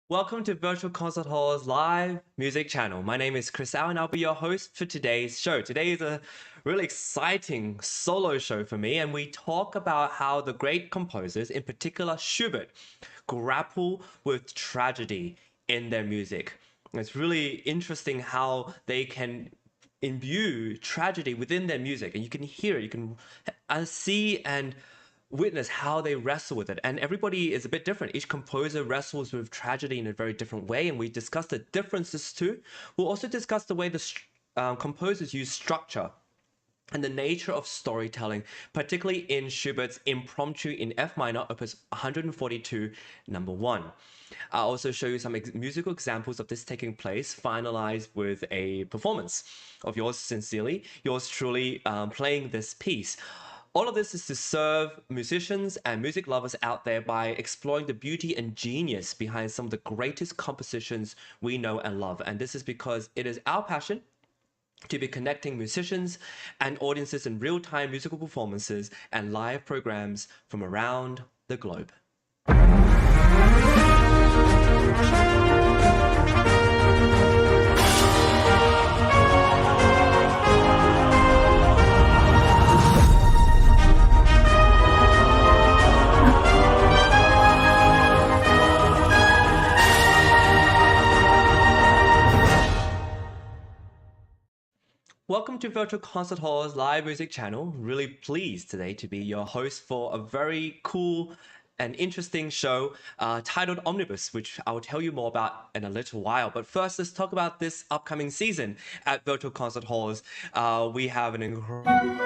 Welcome to Virtual Concert Hall's live music channel. My name is Chris Au and I'll be your host for today's show. Today is a really exciting solo show for me, and we talk about how the great composers, in particular Schubert, grapple with tragedy in their music. It's really interesting how they can imbue tragedy within their music, and you can hear it, you can see and witness how they wrestle with it. And everybody is a bit different. Each composer wrestles with tragedy in a very different way, and we discuss the differences too. We'll also discuss the way the composers use structure and the nature of storytelling, particularly in Schubert's Impromptu in F minor, opus 142, number 1. I'll also show you some musical examples of this taking place, finalized with a performance of yours sincerely, yours truly, playing this piece. All of this is to serve musicians and music lovers out there by exploring the beauty and genius behind some of the greatest compositions we know and love. And this is because it is our passion to be connecting musicians and audiences in real-time musical performances and live programs from around the globe. Welcome to Virtual Concert Hall's live music channel. Really pleased today to be your host for a very cool and interesting show titled Omnibus, which I will tell you more about in a little while. But first, let's talk about this upcoming season at Virtual Concert Halls. We have an incredible...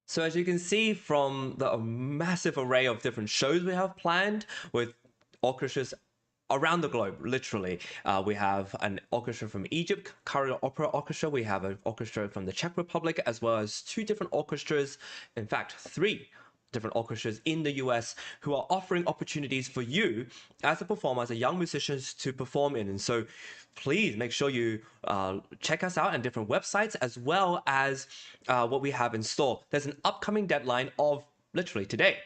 So as you can see from the massive array of different shows we have planned with orchestras around the globe, literally. We have an orchestra from Egypt, Cairo Opera Orchestra. We have an orchestra from the Czech Republic, as well as 2 different orchestras, in fact 3 different orchestras in the US, who are offering opportunities for you as a performer, as a young musician, to perform in. And so please make sure you check us out on different websites, as well as what we have in store. There's an upcoming deadline of literally today,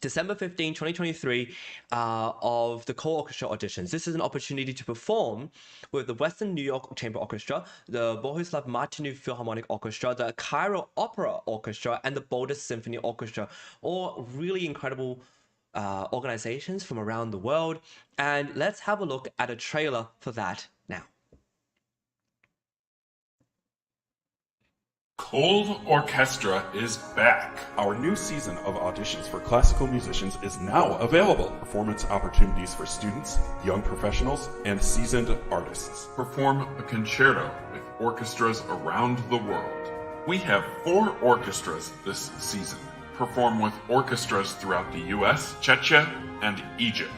December 15, 2023, of the core orchestra auditions. This is an opportunity to perform with the Western New York Chamber Orchestra, the Bohuslav Martinu Philharmonic Orchestra, the Cairo Opera Orchestra, and the Boulder Symphony Orchestra. All really incredible organizations from around the world. And let's have a look at a trailer for that now. Cold Orchestra is back. Our new season of auditions for classical musicians is now available. Performance opportunities for students, young professionals, and seasoned artists. Perform a concerto with orchestras around the world. We have 4 orchestras this season. Perform with orchestras throughout the US, Czechia, and Egypt.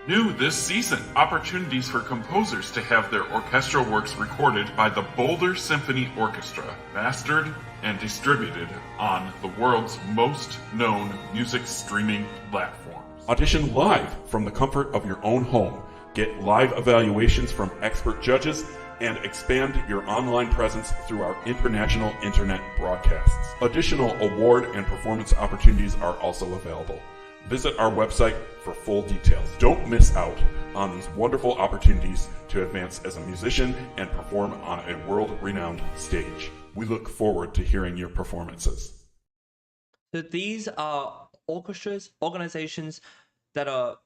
New this season, opportunities for composers to have their orchestral works recorded by the Boulder Symphony Orchestra, mastered and distributed on the world's most known music streaming platforms. Audition live from the comfort of your own home. Get live evaluations from expert judges and expand your online presence through our international internet broadcasts. Additional award and performance opportunities are also available. Visit our website for full details. Don't miss out on these wonderful opportunities to advance as a musician and perform on a world-renowned stage. We look forward to hearing your performances. So these are orchestras, organizations that are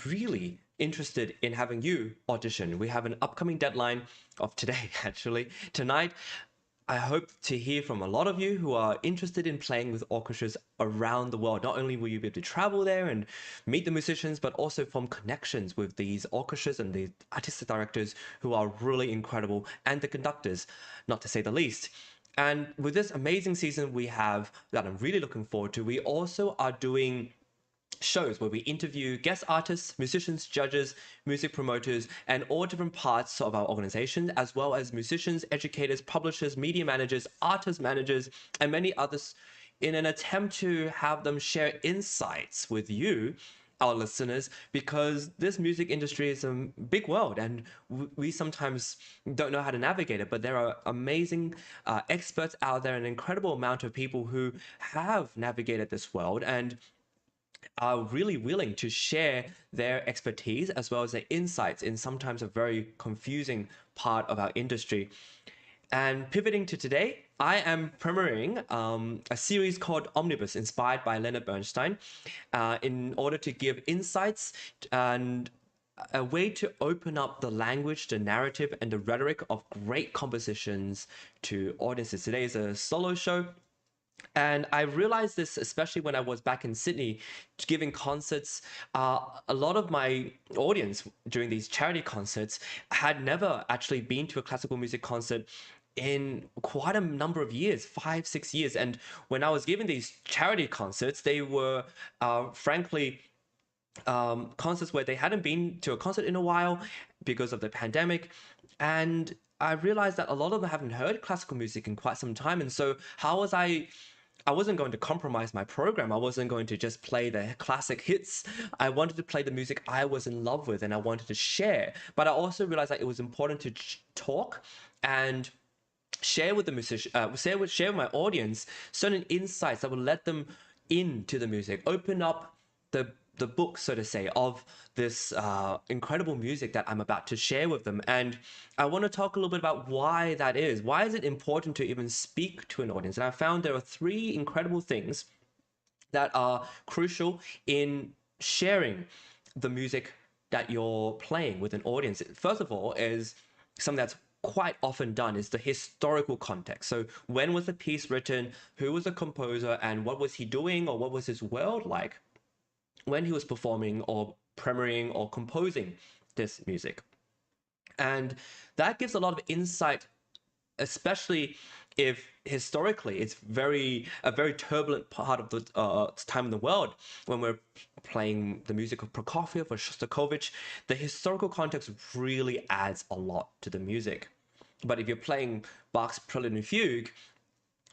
really interested in having you audition. We have an upcoming deadline of today, actually. Tonight, I hope to hear from a lot of you who are interested in playing with orchestras around the world. Not only will you be able to travel there and meet the musicians, but also form connections with these orchestras and the artistic directors who are really incredible, and the conductors, not to say the least. And with this amazing season we have that I'm really looking forward to, we also are doing shows where we interview guest artists, musicians, judges, music promoters, and all different parts of our organization, as well as musicians, educators, publishers, media managers, artist managers, and many others, in an attempt to have them share insights with you, our listeners, because this music industry is a big world and we sometimes don't know how to navigate it. But there are amazing experts out there, an incredible amount of people who have navigated this world and are really willing to share their expertise as well as their insights in sometimes a very confusing part of our industry. And pivoting to today, I am premiering a series called Omnibus, inspired by Leonard Bernstein, in order to give insights and a way to open up the language, the narrative, and the rhetoric of great compositions to audiences. Today is a solo show. And I realized this, especially when I was back in Sydney giving concerts. A lot of my audience during these charity concerts had never actually been to a classical music concert in quite a number of years, 5-6 years. And when I was giving these charity concerts, they were frankly concerts where they hadn't been to a concert in a while because of the pandemic. And I realized that a lot of them haven't heard classical music in quite some time. And so how was I wasn't going to compromise my program. I wasn't going to just play the classic hits. I wanted to play the music I was in love with and I wanted to share. But I also realized that it was important to talk and share with the musician, share with my audience certain insights that would let them into the music, open up the book, so to say, of this incredible music that I'm about to share with them. And I want to talk a little bit about why that is. Why is it important to even speak to an audience? And I found there are 3 incredible things that are crucial in sharing the music that you're playing with an audience. First of all, is something that's quite often done is the historical context. So when was the piece written, who was the composer, and what was he doing, or what was his world like when he was performing or premiering or composing this music. And that gives a lot of insight, especially if historically it's a very turbulent part of the time in the world when we're playing the music of Prokofiev or Shostakovich. The historical context really adds a lot to the music. But if you're playing Bach's Prelude and Fugue,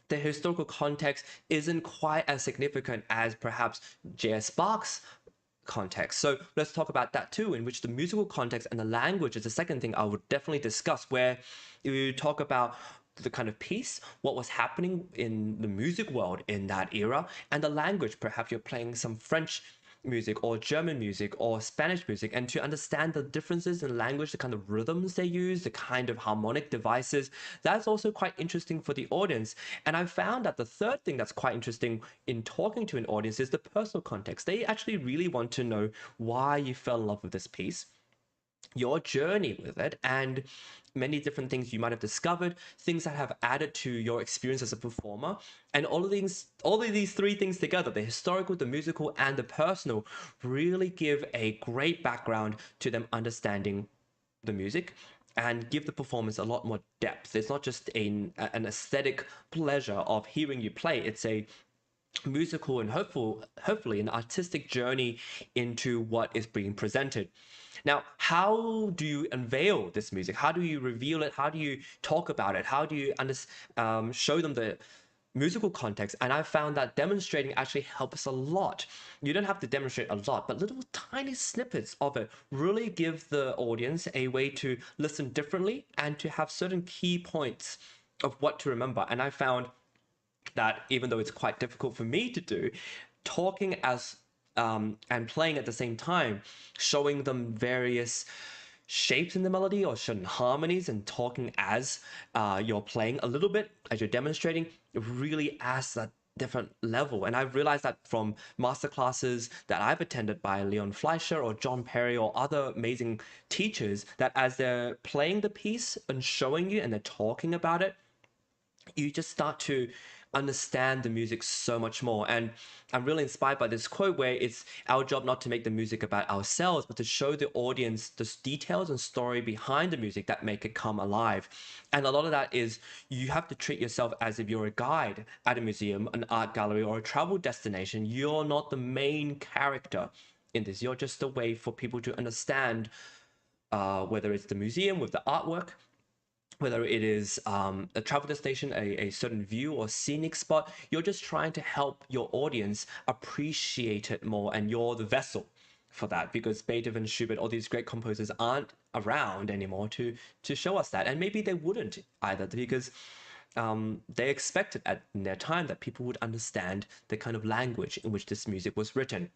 the historical context isn't quite as significant as perhaps J.S. Bach's context. So let's talk about that too, in which the musical context and the language is the second thing I would definitely discuss, where you talk about the kind of piece, what was happening in the music world in that era, and the language. Perhaps you're playing some French music or German music or Spanish music, and to understand the differences in language, the kind of rhythms they use, the kind of harmonic devices, that's also quite interesting for the audience. And I found that the third thing that's quite interesting in talking to an audience is the personal context. They actually really want to know why you fell in love with this piece, your journey with it, and many different things you might have discovered, things that have added to your experience as a performer. And all of these 3 things together, the historical, the musical, and the personal, really give a great background to them understanding the music and give the performance a lot more depth. It's not just an aesthetic pleasure of hearing you play. It's a musical and hopefully an artistic journey into what is being presented. Now, how do you unveil this music? How do you reveal it? How do you talk about it? How do you show them the musical context? And I found that demonstrating actually helps a lot. You don't have to demonstrate a lot, but little tiny snippets of it really give the audience a way to listen differently and to have certain key points of what to remember. And I found that even though it's quite difficult for me to do, talking as and playing at the same time, showing them various shapes in the melody or certain harmonies, and talking as you're playing a little bit as you're demonstrating, it really adds that different level. And I've realized that from masterclasses that I've attended by Leon Fleischer or John Perry or other amazing teachers, that as they're playing the piece and showing you and they're talking about it, you just start to understand the music so much more. And I'm really inspired by this quote where it's our job not to make the music about ourselves, but to show the audience the details and story behind the music that make it come alive. And a lot of that is you have to treat yourself as if you're a guide at a museum, an art gallery, or a travel destination. You're not the main character in this. You're just a way for people to understand whether it's the museum with the artwork, whether it is a travel destination, a certain view or scenic spot. You're just trying to help your audience appreciate it more, and you're the vessel for that, because Beethoven, Schubert, all these great composers aren't around anymore to show us that. And maybe they wouldn't either, because they expected at their time that people would understand the kind of language in which this music was written.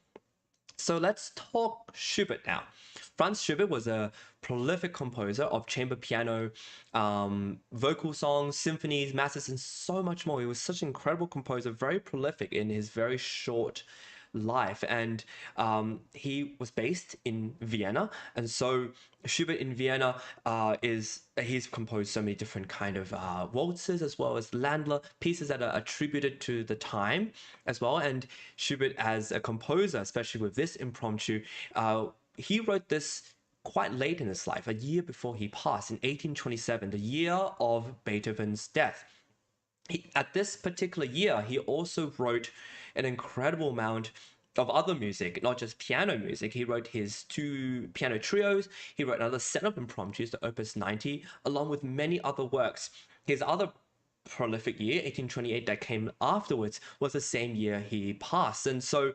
So let's talk Schubert now. Franz Schubert was a prolific composer of chamber piano, vocal songs, symphonies, masses, and so much more. He was such an incredible composer, very prolific in his very short life. And he was based in Vienna. And so Schubert in Vienna he's composed so many different kind of waltzes, as well as Landler, pieces that are attributed to the time as well. And Schubert as a composer, especially with this impromptu, he wrote this quite late in his life, a year before he passed in 1827, the year of Beethoven's death. At this particular year, he also wrote an incredible amount of other music, not just piano music. He wrote his 2 piano trios. He wrote another set of impromptus, the Opus 90, along with many other works. His other prolific year, 1828, that came afterwards, was the same year he passed. And so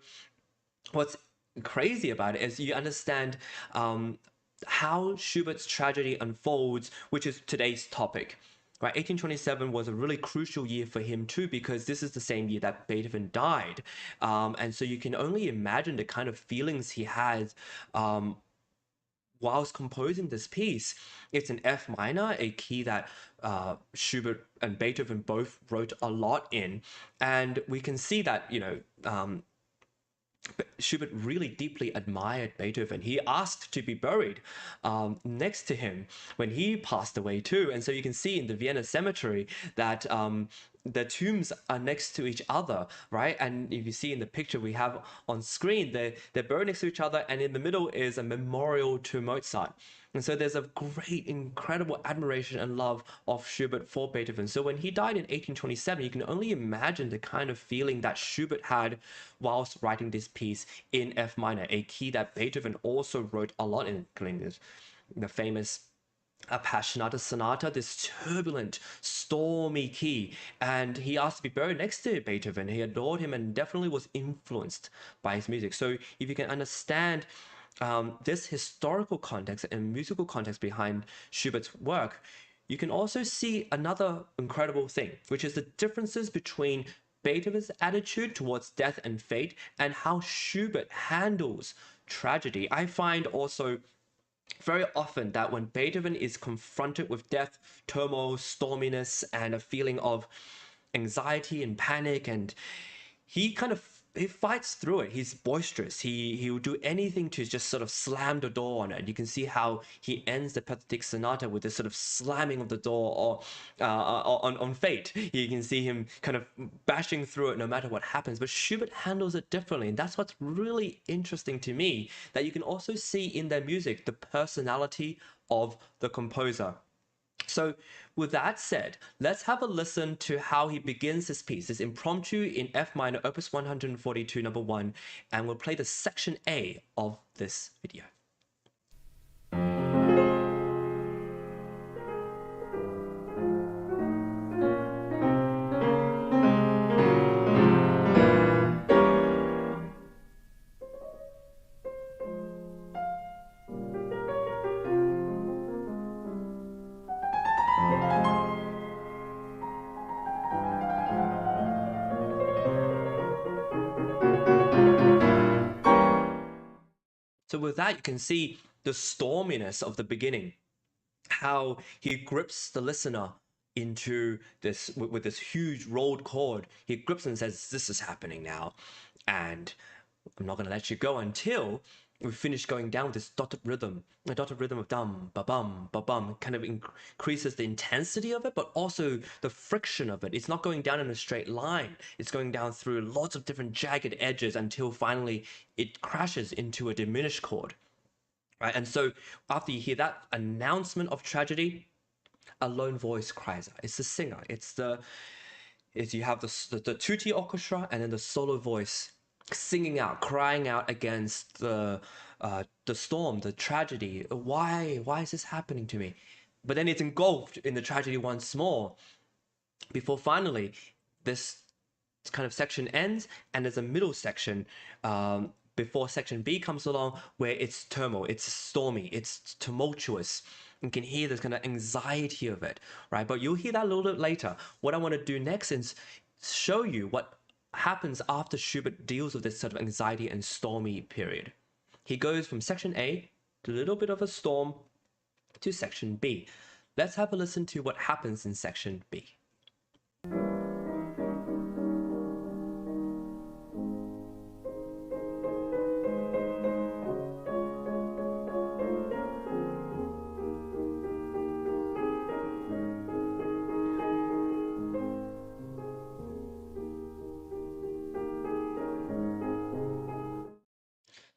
what's crazy about it is you understand how Schubert's tragedy unfolds, which is today's topic. Right, 1827 was a really crucial year for him too, because this is the same year that Beethoven died. And so you can only imagine the kind of feelings he had whilst composing this piece. It's an F minor, a key that Schubert and Beethoven both wrote a lot in. And we can see that, Schubert really deeply admired Beethoven. He asked to be buried next to him when he passed away too. And so you can see in the Vienna cemetery that the tombs are next to each other, right? And if you see in the picture we have on screen, they're buried next to each other, and in the middle is a memorial to Mozart. And so there's a great, incredible admiration and love of Schubert for Beethoven. So when he died in 1827, you can only imagine the kind of feeling that Schubert had whilst writing this piece in F minor, a key that Beethoven also wrote a lot in, including the famous Appassionata Sonata, this turbulent, stormy key. And he asked to be buried next to Beethoven. He adored him and definitely was influenced by his music. So if you can understand this historical context and musical context behind Schubert's work, you can also see another incredible thing, which is the differences between Beethoven's attitude towards death and fate and how Schubert handles tragedy. I find also very often that when Beethoven is confronted with death, turmoil, storminess, and a feeling of anxiety and panic, and he fights through it. He's boisterous. He will do anything to just sort of slam the door on it. You can see how he ends the Pathetic Sonata with this sort of slamming of the door or on fate. You can see him kind of bashing through it no matter what happens. But Schubert handles it differently, and that's what's really interesting to me, that you can also see in their music the personality of the composer. So with that said, let's have a listen to how he begins this piece, this impromptu in F minor, opus 142, number 1, and we'll play the section A of this video. So with that, you can see the storminess of the beginning, how he grips the listener into this with this huge rolled chord. He grips and says, "This is happening now, and I'm not going to let you go until we finish going down with this dotted rhythm." A dotted rhythm of dum ba bum ba bum kind of increases the intensity of it, but also the friction of it. It's not going down in a straight line. It's going down through lots of different jagged edges until finally it crashes into a diminished chord. Right? And so after you hear that announcement of tragedy, a lone voice cries out. It's the singer. You have the tutti orchestra and then the solo voice singing out, crying out against the storm, the tragedy. Why is this happening to me? But then it's engulfed in the tragedy once more before finally this kind of section ends, and there's a middle section before section B comes along where it's turmoil, it's stormy, it's tumultuous. You can hear this kind of anxiety of it, right? But you'll hear that a little bit later. What I want to do next is show you what happens after Schubert deals with this sort of anxiety and stormy period. He goes from section A to a little bit of a storm to section B. Let's have a listen to what happens in section B.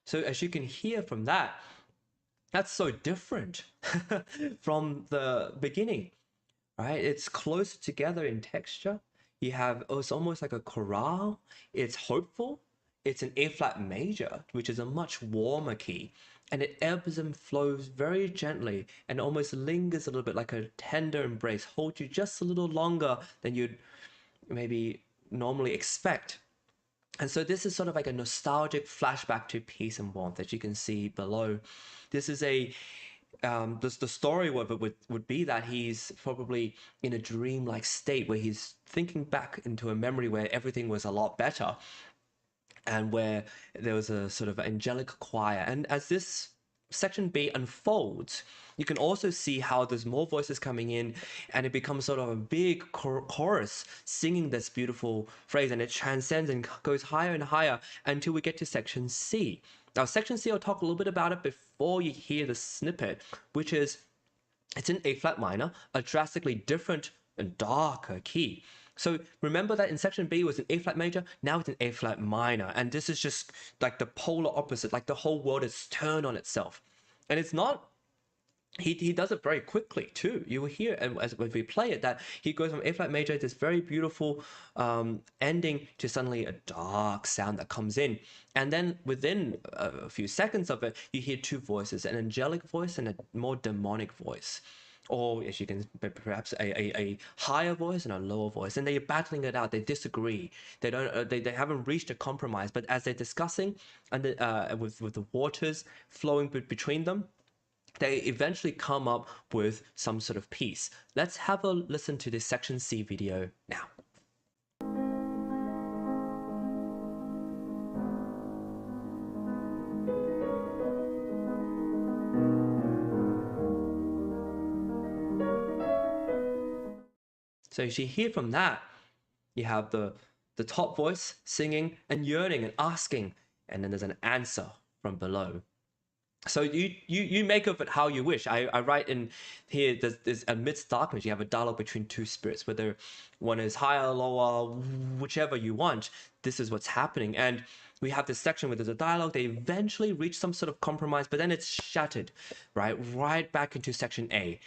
So as you can hear from that, that's so different from the beginning, right? It's close together in texture. You have, it's almost like a chorale. It's hopeful. It's an A flat major, which is a much warmer key. And it ebbs and flows very gently and almost lingers a little bit like a tender embrace, holds you just a little longer than you'd maybe normally expect. And so this is sort of like a nostalgic flashback to peace and warmth that you can see below. This is the story of it would be that he's probably in a dream-like state where he's thinking back into a memory where everything was a lot better and where there was a sort of angelic choir. And as this section B unfolds, you can also see how there's more voices coming in and it becomes sort of a big chorus singing this beautiful phrase, and it transcends and goes higher and higher until we get to section C. Now, section C, I'll talk a little bit about it before you hear the snippet, which is it's in A flat minor, a drastically different and darker key. So remember that in section B it was an A flat major, now it's an A flat minor. And this is just like the polar opposite, like the whole world is turned on itself. And it's not, he does it very quickly too. You will hear, and as we play it, that he goes from A flat major, this very beautiful ending, to suddenly a dark sound that comes in. And then within a few seconds of it, you hear two voices, an angelic voice and a more demonic voice. Or as you can, perhaps a higher voice and a lower voice, and they're battling it out. They disagree. They don't. They haven't reached a compromise. But as they're discussing, and with the waters flowing between them, they eventually come up with some sort of peace. Let's have a listen to this section C video now. So as you hear from that, you have the top voice singing and yearning and asking, and then there's an answer from below. So you make of it how you wish. I write in here, there's amidst darkness, you have a dialogue between two spirits, whether one is higher, lower, whichever you want. This is what's happening. And we have this section where there's a dialogue. They eventually reach some sort of compromise, but then it's shattered, right back into section A.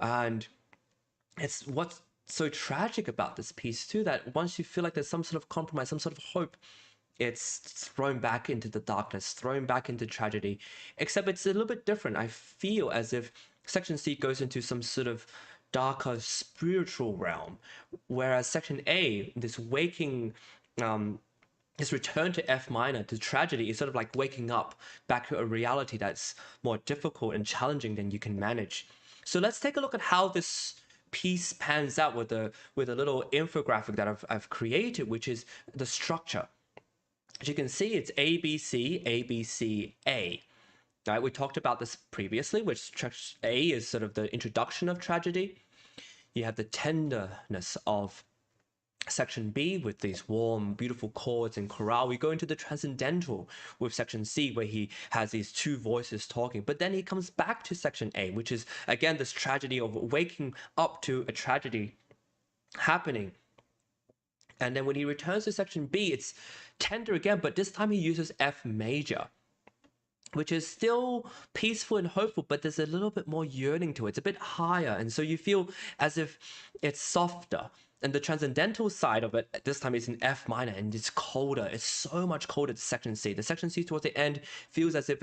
And it's what's so tragic about this piece too, that once you feel like there's some sort of compromise, some sort of hope, it's thrown back into the darkness, thrown back into tragedy, except it's a little bit different. I feel as if section C goes into some sort of darker spiritual realm, whereas section A, this waking, this return to F minor, to tragedy, is sort of like waking up back to a reality that's more difficult and challenging than you can manage. So let's take a look at how this piece pans out with a little infographic that I've created, which is the structure. As you can see, it's A, B, C, A, B, C, A. Right? We talked about this previously, which A is sort of the introduction of tragedy. You have the tenderness of section B with these warm, beautiful chords and chorale. We go into the transcendental with section C, where he has these two voices talking. But then he comes back to section A, which is, again, this tragedy of waking up to a tragedy happening. And then when he returns to section B, it's tender again, but this time he uses F major, which is still peaceful and hopeful, but there's a little bit more yearning to it. It's a bit higher, and so you feel as if it's softer. And the transcendental side of it, this time, is in F minor, and it's colder. It's so much colder to section C. The section C towards the end feels as if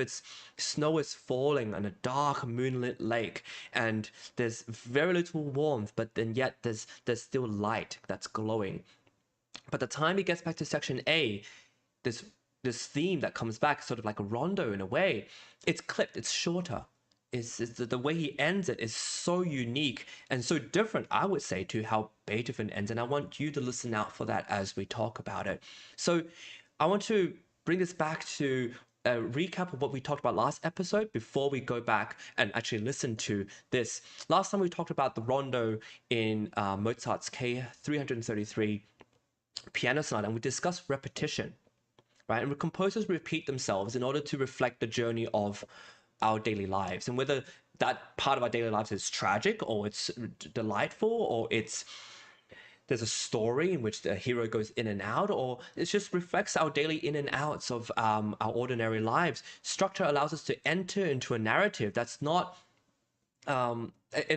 snow is falling on a dark moonlit lake, and there's very little warmth, but then yet there's still light that's glowing. But the time he gets back to section A, this theme that comes back, sort of like a rondo in a way, it's clipped, it's shorter. The way he ends it is so unique and so different, I would say, to how Beethoven ends. And I want you to listen out for that as we talk about it. So I want to bring this back to a recap of what we talked about last episode before we go back and actually listen to this. Last time we talked about the rondo in Mozart's K333 piano sonata, and we discussed repetition, right? And composers repeat themselves in order to reflect the journey of our daily lives, and whether that part of our daily lives is tragic or it's delightful, or there's a story in which the hero goes in and out, or it just reflects our daily in and outs of our ordinary lives. Structure allows us to enter into a narrative that's not and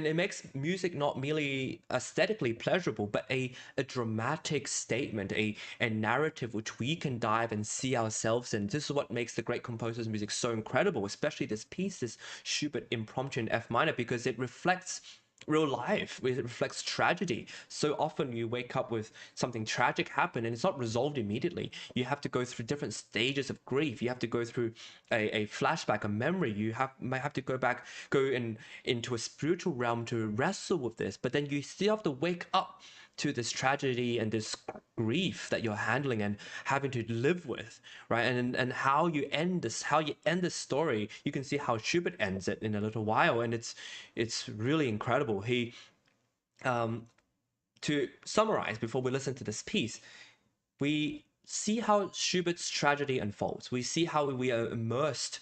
it makes music not merely aesthetically pleasurable, but a dramatic statement, a narrative which we can dive and see ourselves in. This is what makes the great composer's music so incredible, especially this piece, this Schubert Impromptu in F minor, because it reflects real life. It reflects tragedy. So often you wake up with something tragic happen and it's not resolved immediately. You have to go through different stages of grief. You have to go through a flashback, a memory. You might have to go into a spiritual realm to wrestle with this, but then you still have to wake up to this tragedy and this grief that you're handling and having to live with, right? And how you end this story, you can see how Schubert ends it in a little while, and it's really incredible. He to summarize before we listen to this piece, we see how Schubert's tragedy unfolds. We see how we are immersed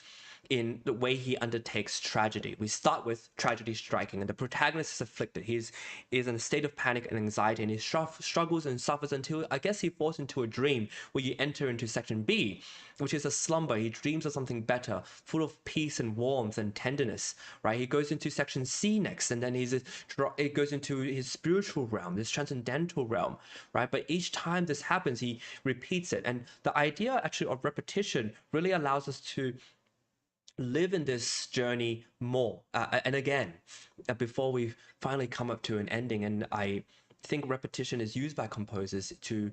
in the way he undertakes tragedy. We start with tragedy striking, and the protagonist is afflicted. He is in a state of panic and anxiety, and he struggles and suffers until, I guess, he falls into a dream, where you enter into section B, which is a slumber. He dreams of something better, full of peace and warmth and tenderness, right? He goes into section C next, and then it goes into his spiritual realm, this transcendental realm, right? But each time this happens, he repeats it. And the idea actually of repetition really allows us to live in this journey more and again before we finally come up to an ending. And I think repetition is used by composers to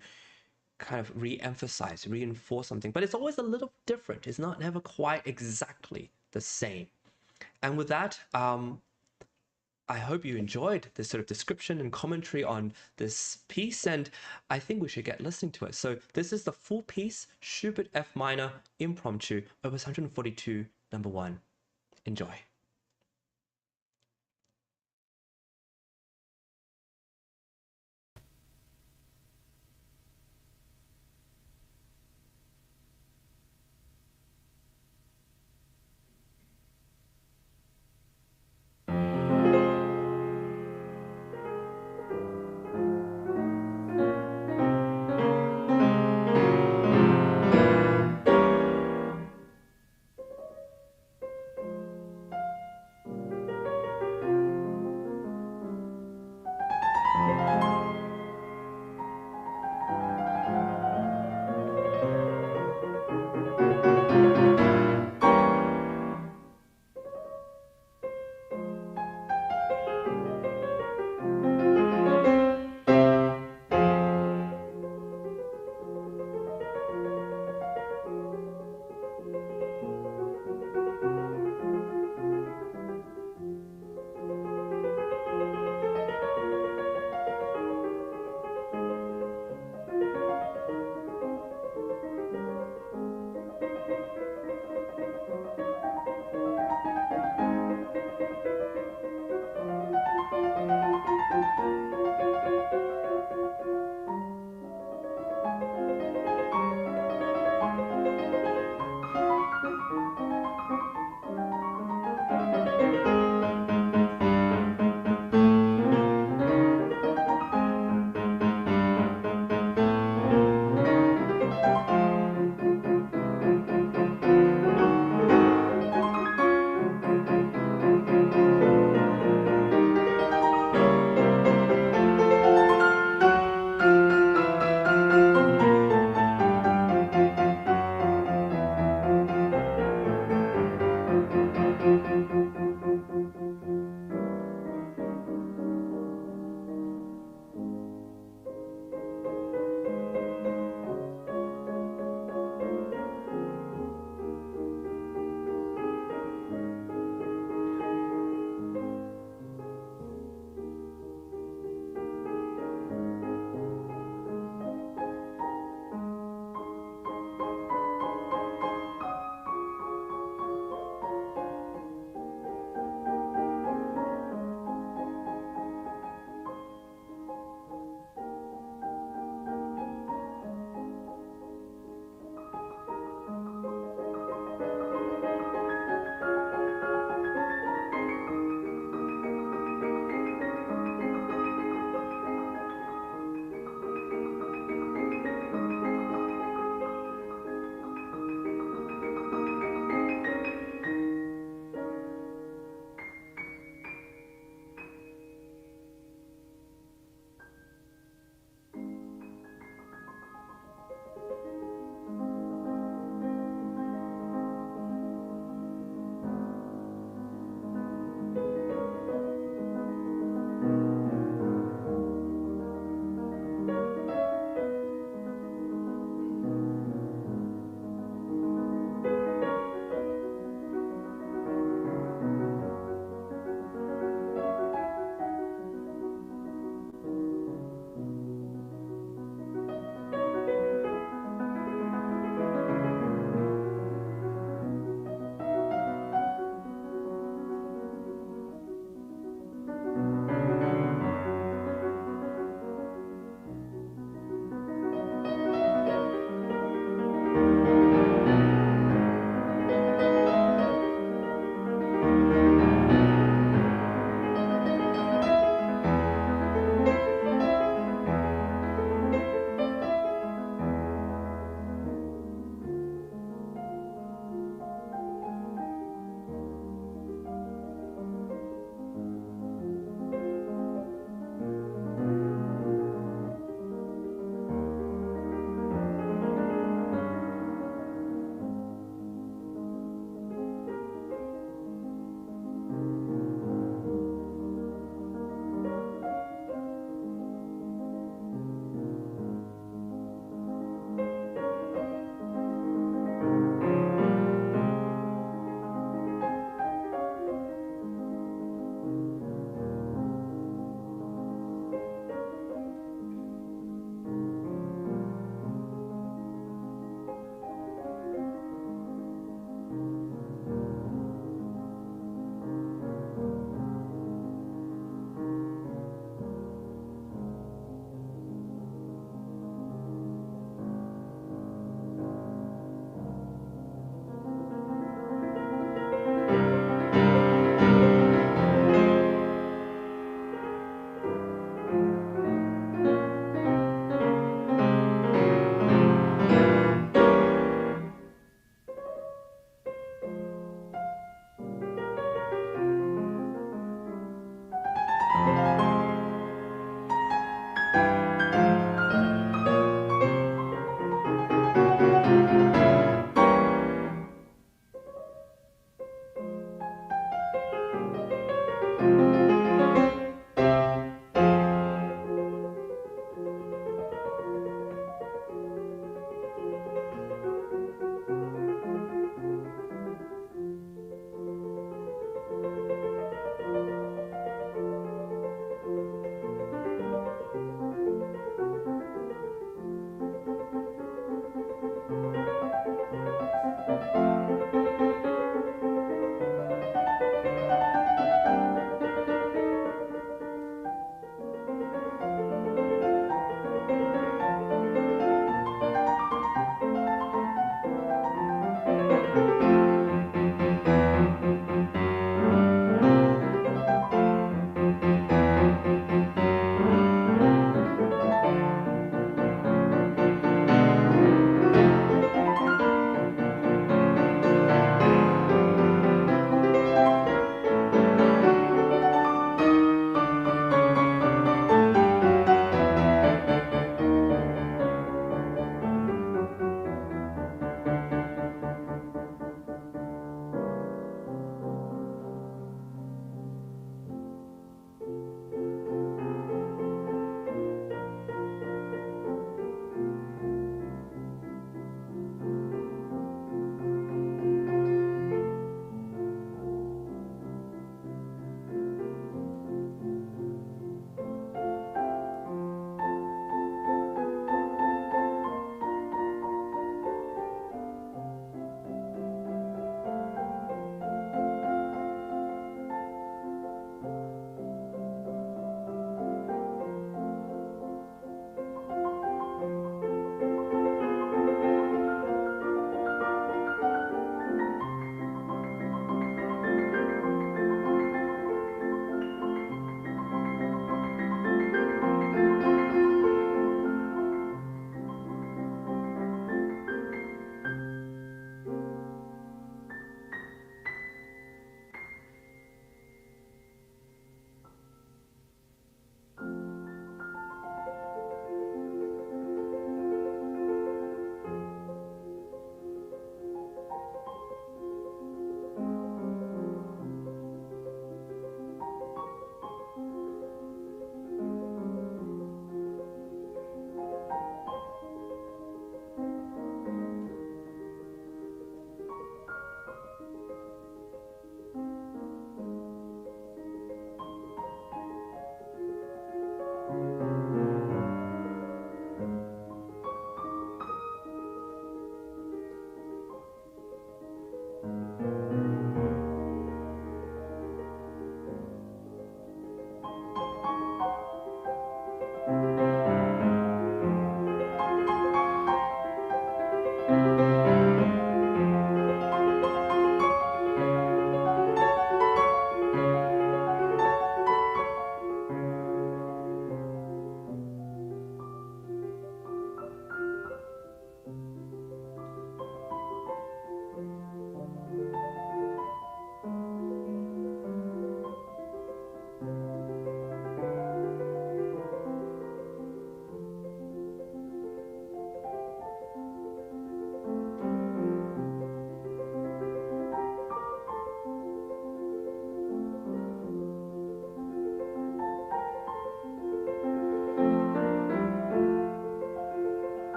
kind of re-emphasize, reinforce something, but it's always a little different. It's never quite exactly the same. And with that, I hope you enjoyed this sort of description and commentary on this piece, and I think we should get listening to it. So this is the full piece, Schubert F minor Impromptu, Opus 142, number 1. Enjoy.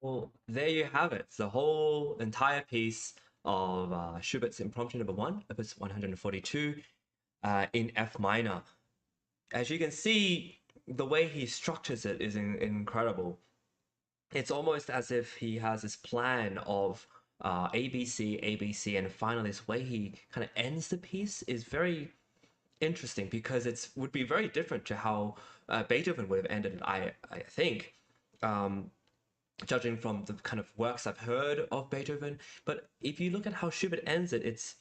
Well, there you have it. The whole entire piece of Schubert's Impromptu Number 1, Opus 142, in F minor. As you can see, the way he structures it is incredible. It's almost as if he has this plan of ABC, ABC, and finally, this way he kind of ends the piece is very interesting because it would be very different to how Beethoven would have ended it, I think. Um, Judging from the kind of works I've heard of Beethoven. But if you look at how Schubert ends it, it's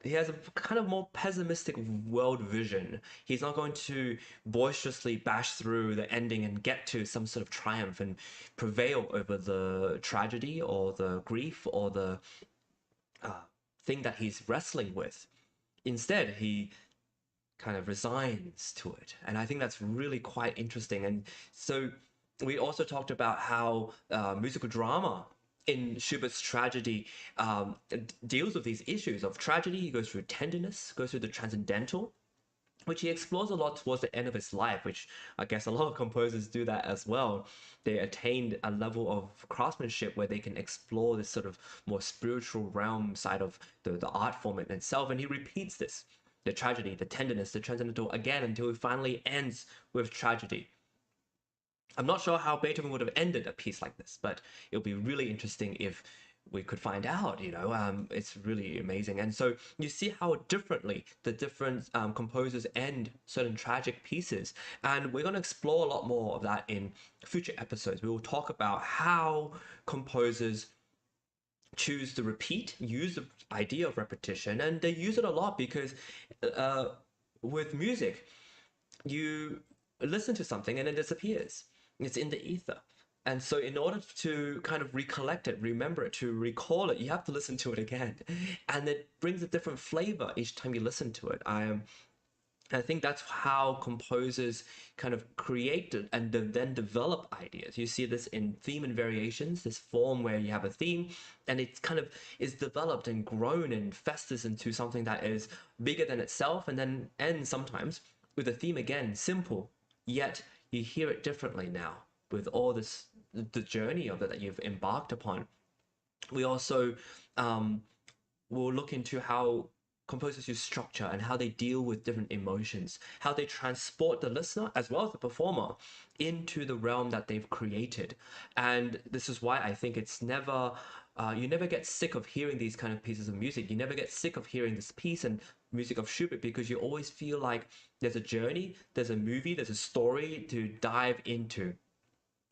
he has a kind of more pessimistic world vision. He's not going to boisterously bash through the ending and get to some sort of triumph and prevail over the tragedy or the grief or the uh, thing that he's wrestling with. Instead, he kind of resigns to it. And I think that's really quite interesting. And so we also talked about how musical drama in Schubert's tragedy deals with these issues of tragedy. He goes through tenderness, goes through the transcendental, which he explores a lot towards the end of his life, which I guess a lot of composers do that as well. They attained a level of craftsmanship where they can explore this sort of more spiritual realm side of the art form in itself. And he repeats this, the tragedy, the tenderness, the transcendental again until it finally ends with tragedy. I'm not sure how Beethoven would have ended a piece like this, but it would be really interesting if we could find out. It's really amazing. And so you see how differently the different composers end certain tragic pieces. And we're going to explore a lot more of that in future episodes. We will talk about how composers choose to repeat, use the idea of repetition, and they use it a lot because uh, with music, you listen to something and it disappears. It's in the ether. And so, in order to kind of recollect it, remember it, to recall it, you have to listen to it again. And it brings a different flavor each time you listen to it. I think that's how composers kind of create and then develop ideas. You see this in theme and variations, this form where you have a theme and it kind of is developed and grown and festers into something that is bigger than itself and then ends sometimes with a theme again, simple, yet you hear it differently now with all this, the journey of it that you've embarked upon. We also will look into how composers use structure and how they deal with different emotions, how they transport the listener as well as the performer into the realm that they've created. And this is why I think it's never, you never get sick of hearing these kind of pieces of music. You never get sick of hearing this piece and music of Schubert because you always feel like there's a journey, there's a movie, there's a story to dive into.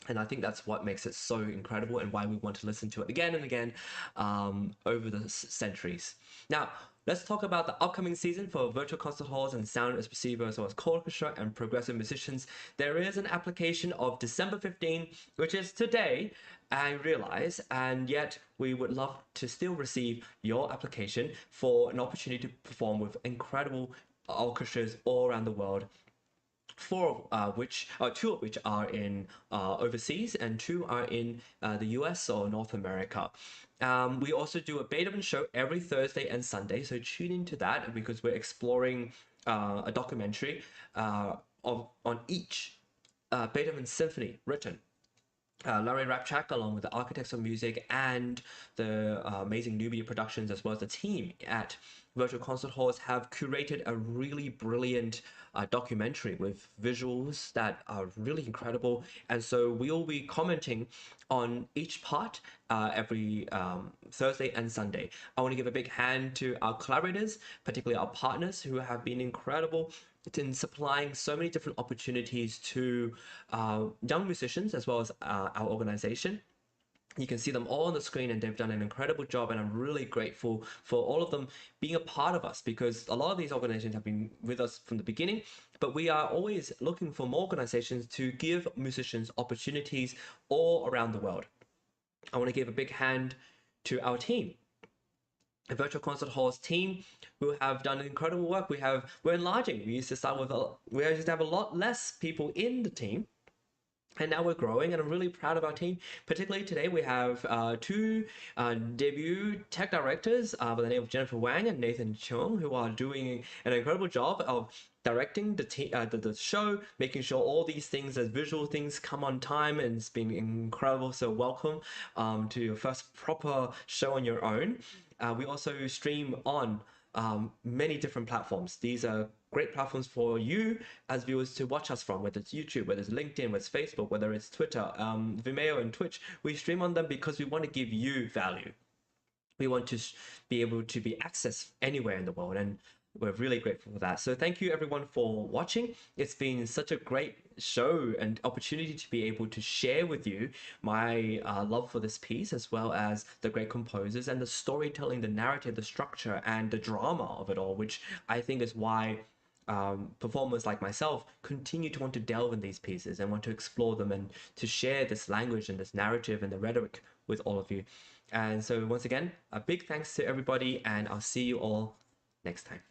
And I think that's what makes it so incredible and why we want to listen to it again and again over the centuries. Now, let's talk about the upcoming season for virtual concert halls and Sound Espressivo as well as choral orchestra and progressive musicians. There is an application of December 15, which is today, I realize, and yet we would love to still receive your application for an opportunity to perform with incredible orchestras all around the world, two of which are in overseas and two are in the US or North America. We also do a Beethoven show every Thursday and Sunday, so tune into that because we're exploring a documentary on each Beethoven symphony written. Larry Rapchak, along with the architects of music and the amazing Nubia Productions, as well as the team at Virtual Concert Halls, have curated a really brilliant documentary with visuals that are really incredible. And so we'll be commenting on each part every Thursday and Sunday. I want to give a big hand to our collaborators, particularly our partners who have been incredible in supplying so many different opportunities to young musicians as well as our organization. You can see them all on the screen and they've done an incredible job, and I'm really grateful for all of them being a part of us because a lot of these organizations have been with us from the beginning, but we are always looking for more organizations to give musicians opportunities all around the world. I want to give a big hand to our team, the Virtual Concert Halls team, who have done incredible work. We're enlarging. We used to have a lot less people in the team, And now we're growing, and I'm really proud of our team. Particularly today, we have two debut tech directors by the name of Jennifer Wang and Nathan Cheung, who are doing an incredible job of directing the show, making sure all these things as visual things come on time, and it's been incredible. So welcome to your first proper show on your own. We also stream on many different platforms. These are great platforms for you as viewers to watch us from, whether it's YouTube, whether it's LinkedIn, whether it's Facebook, whether it's Twitter, Vimeo, and Twitch. We stream on them because we want to give you value. We want to be able to be accessed anywhere in the world, and we're really grateful for that. So thank you everyone for watching. It's been such a great show and opportunity to be able to share with you my love for this piece, as well as the great composers and the storytelling, the narrative, the structure, and the drama of it all, which I think is why performers like myself continue to want to delve in these pieces and want to explore them and to share this language and this narrative and the rhetoric with all of you. And so once again, a big thanks to everybody, and I'll see you all next time.